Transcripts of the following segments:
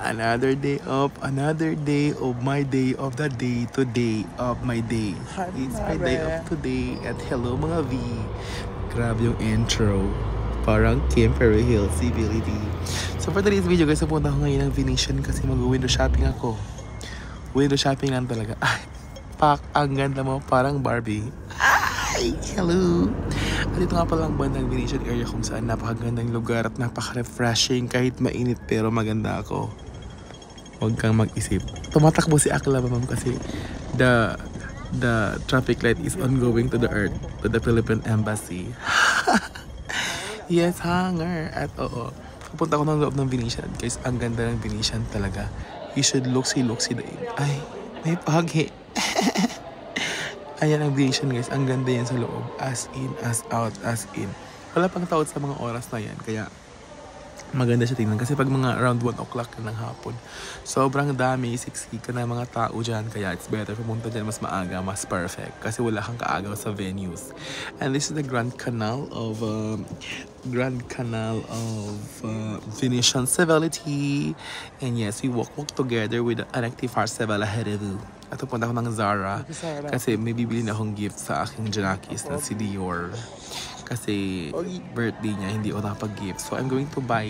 Another day of my day of the day today of my day. It's my day of today at hello mga V. Grabe yung intro. Parang Kim Perry Hill, civility. So for today's video guys, pupunta ako ngayon ng Venetian kasi mag-window shopping ako. Window shopping lang talaga. Ay, pak, ang ganda mo, parang Barbie. Ay, hello! At ito nga pala ang bandang Venetian area kung saan napakagandang lugar at napaka-refreshing kahit mainit pero maganda ako. Huwag kang mag-isip. Tumatakbo si Akla ma'am kasi the traffic light is ongoing to the earth, to the Philippine Embassy. Yes, hanger. At oo, pupunta ko ng loob ng Venetian. Guys, ang ganda ng Venetian talaga. You should look-see daig. Ay, may pagi. Ayan ang Venetian guys. Ang ganda yan sa loob. As in, as out, as in. Wala pang taot sa mga oras na yan. Kaya maganda siya tingnan. Kasi pag mga around 1 o'clock na ng hapon, sobrang dami, siksik ka na mga tao dyan. Kaya it's better pumunta dyan mas maaga, mas perfect. Kasi wala kang kaagaw sa venues. And this is the Grand Canal of Venetian civility. And yes, we walk together with the Anacti Festival ahead of you. At pupunta ako ng Zara kasi may bibili na akong gift sa aking Janakis na si Dior. Kasi birthday niya, hindi ako nakapag-gift. So I'm going to buy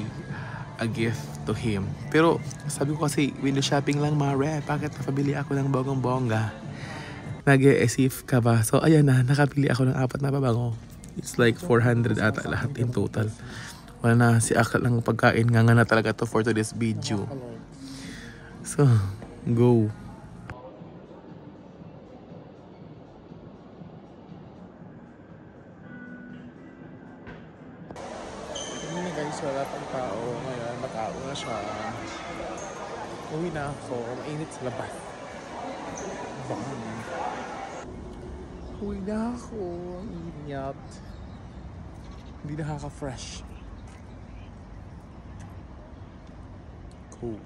a gift to him. Pero sabi ko kasi, window shopping lang mare. Bakit napabili ako ng bonggang-bongga? Nag-e-esif ka ba? So ayan na, nakabili ako ng 4 na pabango. It's like 400 ata lahat in total. Wala na, si Akal lang pagkain. Nga na talaga to for today's video. So, go. Guys, wala pang tao. Ngayon, matao na siya. Uwi na ako. Mainit sa labas. Bang. Uwi na ako. Ang init. Hindi nakaka-fresh. Cool.